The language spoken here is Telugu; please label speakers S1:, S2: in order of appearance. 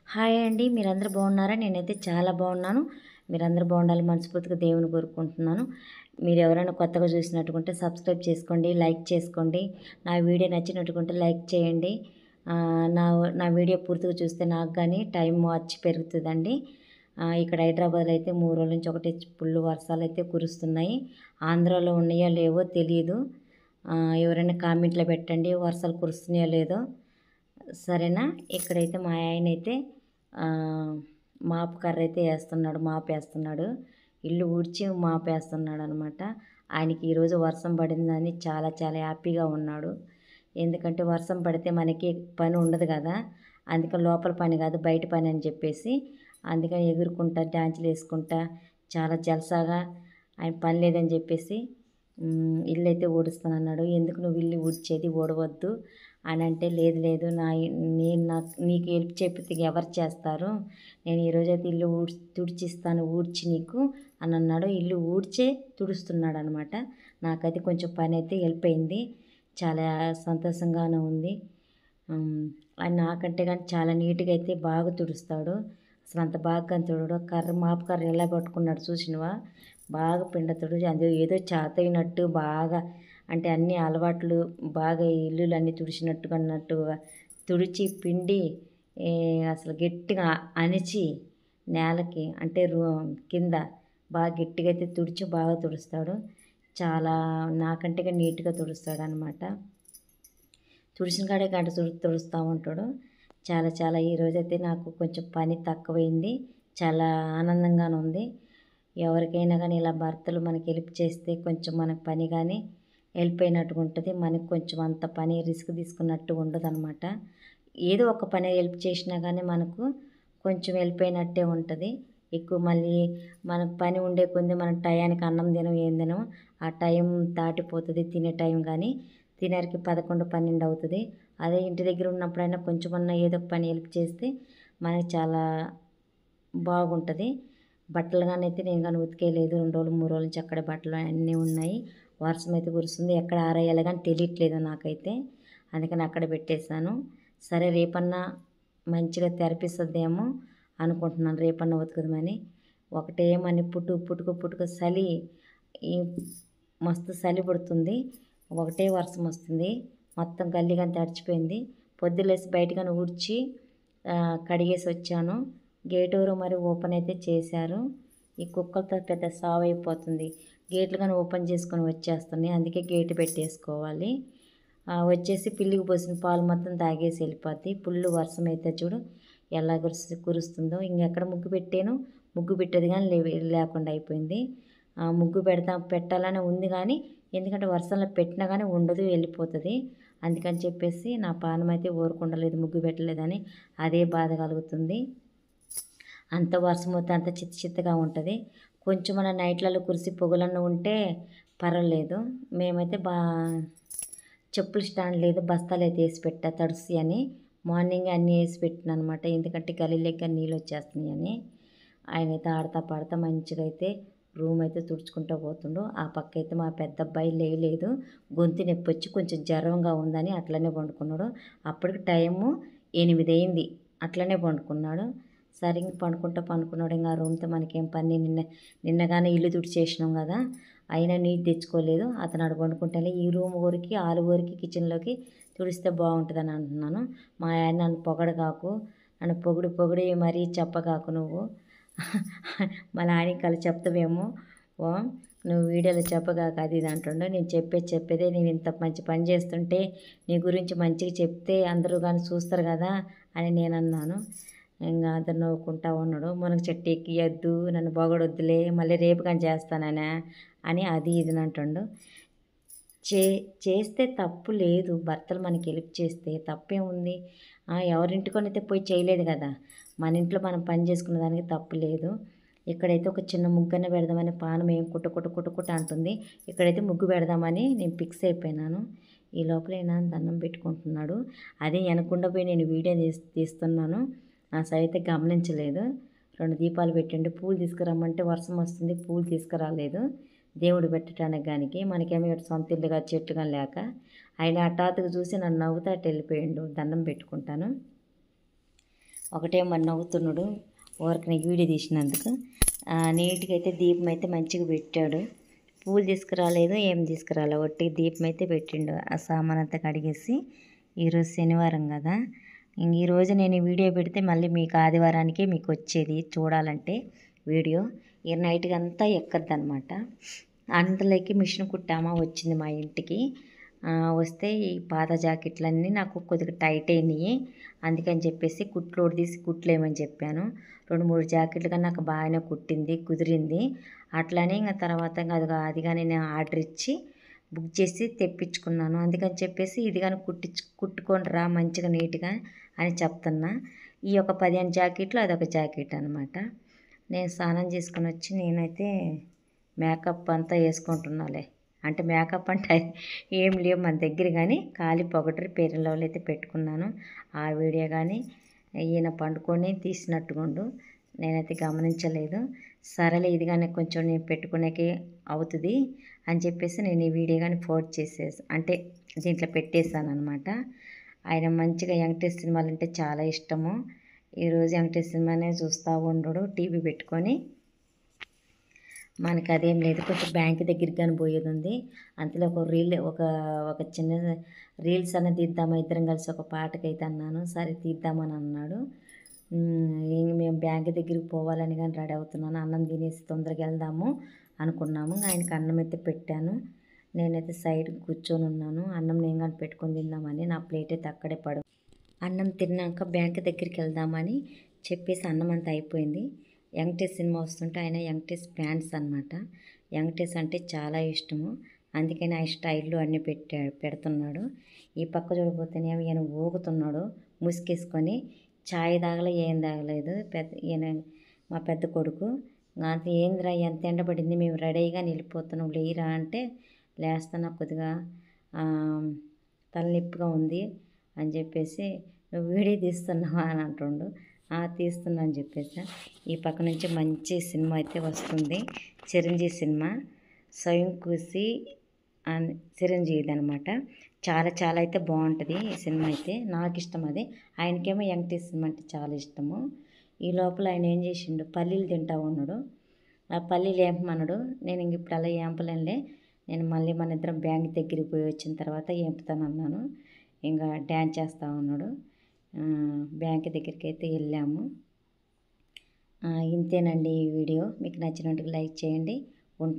S1: హాయ్ అండి. మీరందరూ బాగున్నారా? నేనైతే చాలా బాగున్నాను. మీరందరూ బాగుండాలి మనస్ఫూర్తిగా దేవుని కోరుకుంటున్నాను. మీరు ఎవరైనా కొత్తగా చూసినట్టుకుంటే సబ్స్క్రైబ్ చేసుకోండి, లైక్ చేసుకోండి. నా వీడియో నచ్చినట్టుకుంటే లైక్ చేయండి. నా నా వీడియో పూర్తిగా చూస్తే నాకు కానీ టైం వాచ్ పెరుగుతుందండి. ఇక్కడ హైదరాబాద్లో అయితే 3 రోజుల నుంచి ఒకటి ఫుల్ వర్షాలు అయితే కురుస్తున్నాయి. ఆంధ్రాలో ఉన్నాయో లేవో తెలియదు. ఎవరైనా కామెంట్లో పెట్టండి వర్షాలు కురుస్తున్నాయో లేదో. సరేనా? ఇక్కడైతే మా ఆయనైతే మాపు కర్ర అయితే వేస్తున్నాడు, మాపేస్తున్నాడు. ఇల్లు ఊడ్చి మాపేస్తున్నాడనమాట. ఆయనకి ఈరోజు వర్షం పడిందని చాలా చాలా హ్యాపీగా ఉన్నాడు. ఎందుకంటే వర్షం పడితే మనకి పని ఉండదు కదా! అందుకని లోపల పని కాదు బయట పని అని చెప్పేసి అందుకని ఎగురుకుంటా డాన్సులు వేసుకుంటా చాలా జలసాగా ఆయన పని లేదని చెప్పేసి ఇల్లైతే ఊడుస్తానన్నాడు. ఎందుకు నువ్వు ఇల్లు ఊడ్చేది ఊడవద్దు అని అంటే, లేదు లేదు నీకు హెల్ప్ చెప్పితే ఎవరు చేస్తారు, నేను ఈరోజైతే ఇల్లు తుడిచిస్తాను ఊడ్చి నీకు అని అన్నాడు. ఇల్లు ఊడ్చే తుడుస్తున్నాడు అనమాట. నాకైతే కొంచెం పని అయితే హెల్ప్ అయింది. చాలా సంతోషంగానే ఉంది. ఆయన నాకంటే కానీ చాలా నీట్గా అయితే బాగా తుడుస్తాడు. అసలు అంత బాగా తుడడు. మాపు కర్ర ఎలా పట్టుకున్నాడు చూసినవా, బాగా పిండతాడు. అది ఏదో చేతయినట్టు బాగా అంటే అన్ని అలవాట్లు బాగా ఇల్లులన్నీ తుడిచినట్టుగా అన్నట్టుగా తుడిచి పిండి అసలు గట్టిగా అణిచి నేలకి అంటే కింద బాగా గట్టిగా అయితే తుడిచి బాగా తుడుస్తాడు. చాలా నాకంటే నీట్గా తుడుస్తాడు అనమాట. తుడిసిన కాడే గంట తుడుస్తూ ఉంటాడు. చాలా చాలా ఈరోజైతే నాకు కొంచెం పని తక్కువైంది. చాలా ఆనందంగానే ఉంది. ఎవరికైనా కానీ ఇలా భర్తలు మనకి హెల్ప్ చేస్తే కొంచెం మనకు పని కానీ హెల్ప్ అయినట్టుగా ఉంటుంది. మనకు కొంచెం అంత పని రిస్క్ తీసుకున్నట్టు ఉండదనమాట. ఏదో ఒక పని హెల్ప్ చేసినా కానీ మనకు కొంచెం హెల్ప్ అయినట్టే ఉంటుంది. ఎక్కువ మళ్ళీ మనకు పని ఉండే కొద్ది మనం టయానికి అన్నం తినం ఏం తినం, ఆ టైం దాటిపోతుంది తినే టైం. కానీ తినేరికి 11, 12 అవుతుంది. అదే ఇంటి దగ్గర ఉన్నప్పుడైనా కొంచెమన్నా ఏదో ఒక పని హెల్ప్ చేస్తే మనకి చాలా బాగుంటుంది. బట్టలు కానీ అయితే నేను కానీ ఉతికేయలేదు. 2 రోజులు 3 రోజుల నుంచి అక్కడే బట్టలు అన్నీ ఉన్నాయి. వర్షం అయితే కురుస్తుంది. ఎక్కడ ఆరేయాలి కానీ తెలియట్లేదు నాకైతే. అందుకని అక్కడ పెట్టేశాను. సరే రేపన్నా మంచిగా తెరపిస్తుందేమో అనుకుంటున్నాను. రేపన్నా ఉతుకుదామని. ఒకటేమని పుట్టుక చలి మస్తు చలి పుడుతుంది. ఒకటే వర్షం వస్తుంది. మొత్తం గల్లీ కానీ తడిచిపోయింది. పొద్దులేసి బయటగానే ఊడ్చి కడిగేసి వచ్చాను. గేట్ ఎవరో మరి ఓపెన్ అయితే చేశారు. ఈ కుక్కలతో పెద్ద సావు అయిపోతుంది. గేట్లు కానీ ఓపెన్ చేసుకొని వచ్చేస్తున్నాయి. అందుకే గేటు పెట్టేసుకోవాలి. వచ్చేసి పిల్లికి పోసిన పాలు మొత్తం తాగేసి వెళ్ళిపోద్ది. ఫుల్ వర్షం అయితే చూడు ఎలా కురుస్తుందో. ఇంకెక్కడ ముగ్గు పెట్టాను, ముగ్గు పెట్టేది కానీ లేకుండా అయిపోయింది. ముగ్గు పెట్టాలనే ఉంది కానీ ఎందుకంటే వర్షంలో పెట్టినా కానీ ఉండదు, వెళ్ళిపోతుంది. అందుకని చెప్పేసి నా పానం అయితే ఊరుకుండలేదు, ముగ్గు పెట్టలేదని అదే బాధ కలుగుతుంది. అంత వర్షం వస్తే అంత చిత్తగా ఉంటుంది. కొంచెం మన నైట్లలో కురిసి పొగలన్న ఉంటే పర్వాలేదు. మేమైతే చెప్పులు స్టాండ్ లేదు, బస్తాలు అయితే వేసి పెట్టా తడుసి అని. మార్నింగ్ అన్నీ వేసి పెట్టిన అనమాట. ఎందుకంటే గలీలెక్క నీళ్ళు వచ్చేస్తున్నాయి అని. ఆయన అయితే ఆడతా పాడతా మంచిగా అయితే రూమ్ అయితే తుడుచుకుంటూ పోతుండు. ఆ పక్క అయితే మా పెద్ద అబ్బాయి లేయలేదు. గొంతు నొప్పి వచ్చి కొంచెం జ్వరంగా ఉందని అట్లనే పండుకున్నాడు. అప్పటికి టైము 8 అయింది. అట్లనే పండుకున్నాడు. సరిగ్గా పండుకున్నాడు. ఇంకా ఆ రూమ్తో మనకేం పని, నిన్నగానే ఇల్లు తుడిచేసినాం కదా, అయినా నీళ్ళు తెచ్చుకోలేదు. అతను ఆడు పండుకుంటే ఈ రూమ్ ఊరికి ఆలు ఊరికి కిచెన్లోకి తుడిస్తే బాగుంటుందని అంటున్నాను. మా ఆయన నన్ను పొగడగాకు, నన్ను పొగిడి మరీ చెప్పగాకు నువ్వు మళ్ళీ ఆయనకి కలిసి చెప్తావేమో, నువ్వు వీడియోలో చెప్పగాక అది ఇది అంటుండే. నేను చెప్పేదే నేను ఇంత మంచి పని చేస్తుంటే నీ గురించి మంచిగా చెప్తే అందరూ కానీ చూస్తారు కదా అని నేను అన్నాను. ఇంకా అతను నవ్వుకుంటా ఉన్నాడు. మనకు చెట్టు ఎక్కియద్దు, నన్ను పొగడొద్దులే, మళ్ళీ రేపు కానీ చేస్తాననే అని అది ఇది అంటుండు. చేస్తే తప్పు లేదు. భర్తలు మనకి హెల్ప్ చేస్తే తప్పేముంది. ఎవరింటికొనైతే పోయి చేయలేదు కదా, మన ఇంట్లో మనం పని చేసుకున్న దానికి తప్పు లేదు. ఇక్కడైతే ఒక చిన్న ముగ్గన్న పెడదామని పానం ఏం కుట్ట అంటుంది. ఇక్కడైతే ముగ్గు పెడదామని నేను ఫిక్స్ అయిపోయినాను. ఈ లోపల అయినా దండం పెట్టుకుంటున్నాడు. అదే వెనకుండా పోయి నేను వీడియో తీస్తున్నాను. నా సైతే గమనించలేదు. 2 దీపాలు పెట్టండి. పూలు తీసుకురమ్మంటే వర్షం వస్తుంది, పూలు తీసుకురాలేదు దేవుడు పెట్టడానికి. కానీ మనకేమో ఇటు సొంత ఇల్లుగా చెట్టుగా లేక ఆయన హఠాత్తుగా చూసి నన్ను నవ్వుతాట వెళ్ళిపోయిండు. దండం పెట్టుకుంటాను. ఒకటే మరి నవ్వుతున్నాడు ఊరికి వీడియో తీసినందుకు. నీట్గా అయితే దీపం అయితే మంచిగా పెట్టాడు. పూలు తీసుకురాలేదు, ఏం తీసుకురాలేదు, ఒట్టి దీపం అయితే పెట్టిండు. ఆ సామాన్ అంతా కడిగేసి ఈరోజు శనివారం కదా, ఈరోజు నేను ఈ వీడియో పెడితే మళ్ళీ మీకు ఆదివారానికే మీకు వచ్చేది చూడాలంటే వీడియో. ఈ నైట్గా అంతా ఎక్కద్దనమాట. అందులోకి మిషన్ కుట్టామా వచ్చింది మా ఇంటికి. వస్తే ఈ పాత జాకెట్లన్నీ నాకు కొద్దిగా టైట్ అయినాయి. అందుకని చెప్పేసి కుట్లు తీసి కుట్లేమని చెప్పాను. 2-3 జాకెట్లు కానీ నాకు బాగానే కుట్టింది, కుదిరింది. అట్లనే ఇంకా తర్వాత అది కానీ నేను ఆర్డర్ ఇచ్చి బుక్ చేసి తెప్పించుకున్నాను. అందుకని చెప్పేసి ఇది కానీ కుట్టుకొని రా మంచిగా నీట్గా అని చెప్తున్నా. ఈ ఒక 15 జాకెట్లు అదొక జాకెట్ అనమాట. నేను స్నానం చేసుకొని వచ్చి నేనైతే మేకప్ అంతా వేసుకుంటున్నాలే. అంటే మేకప్ అంటే ఏం లేవు మన దగ్గర, కానీ ఖాళీ పొగటరి పేరెన్ లవ్లీ అయితే పెట్టుకున్నాను. ఆ వీడియో కానీ ఈయన పండుకొని తీసినట్టుగుండు, నేనైతే గమనించలేదు. సరేలే ఇది కానీ కొంచెం నేను పెట్టుకునేకి అవుతుంది అని చెప్పేసి నేను ఈ వీడియో కానీ పోస్ట్ చేసేసి అంటే దీంట్లో పెట్టేశాను అనమాట. ఆయన మంచిగా వెంకటేష్ సినిమాలు అంటే చాలా ఇష్టము. ఈరోజు వెంకటేష్ సినిమానే చూస్తూ ఉండడు టీవీ పెట్టుకొని. మనకి అదేం లేదు, కొంచెం బ్యాంక్ దగ్గరికి కానీ పోయేది ఉంది. అంతలో ఒక చిన్న రీల్స్ అన్న తీద్దామా ఇద్దరం కలిసి ఒక పాటకైతే అన్నాను. సరే తీద్దామని అన్నాడు. మేము బ్యాంక్ దగ్గరికి పోవాలని కానీ రెడీ అవుతున్నాను. అన్నం తినేసి తొందరగా వెళ్దాము అనుకున్నాము. ఆయనకి అన్నం అయితే పెట్టాను. నేనైతే సైడ్ కూర్చొని ఉన్నాను. అన్నం నేను కానీ పెట్టుకొని తిందామని. నా ప్లేట్ అయితే అక్కడే అన్నం తిన్నాక బ్యాంక్ దగ్గరికి వెళ్దామని చెప్పేసి అన్నం అంతా అయిపోయింది. వెంకటేష్ సినిమా వస్తుంటే ఆయన వెంకటేష్ ఫ్యాన్స్ అనమాట. వెంకటేష్ అంటే చాలా ఇష్టము. అందుకని ఆ స్టైల్లో అన్నీ పెడుతున్నాడు. ఈ పక్క చూడబోతేనేమో ఈయన ఊగుతున్నాడు ముసుకేసుకొని. ఛాయ్ తాగలే, ఏం తాగలేదు ఈయన మా పెద్ద కొడుకు. అది ఏందిరా ఎంత ఎండబడింది, మేము రెడీగా వెళ్ళిపోతున్నాం లేరా అంటే, లేస్తున్నా కొద్దిగా తలనొప్పిగా ఉంది అని చెప్పేసి, నువ్వు వీడియో తీస్తున్నావా అని అంటుండు. తీస్తున్నా అని చెప్పేసి. ఈ పక్క నుంచి మంచి సినిమా అయితే వస్తుంది, చిరంజీవి సినిమా. స్వయం కృషి అని చిరంజీవిది అనమాట. చాలా చాలా అయితే బాగుంటుంది ఈ సినిమా అయితే, నాకు ఇష్టం అది. ఆయనకేమో వెంకటేష్ సినిమా అంటే చాలా ఇష్టము. ఈ లోపల ఆయన ఏం చేసిండు, పల్లీలు తింటా ఉన్నాడు. ఆ పల్లీలు ఏంపమన్నాడు. నేను ఇంక ఇప్పుడు అలా ఏంపలేనులే, నేను మళ్ళీ మన ఇద్దరం బ్యాంక్ దగ్గరికి పోయి వచ్చిన తర్వాత ఏంపుతాను అన్నాను. ఇంకా డ్యాన్స్ చేస్తూ ఉన్నాడు. బ్యాంక్ దగ్గరికి అయితే వెళ్ళాము. ఇంతేనండి ఈ వీడియో. మీకు నచ్చినట్టుగా లైక్ చేయండి. ఉంటా.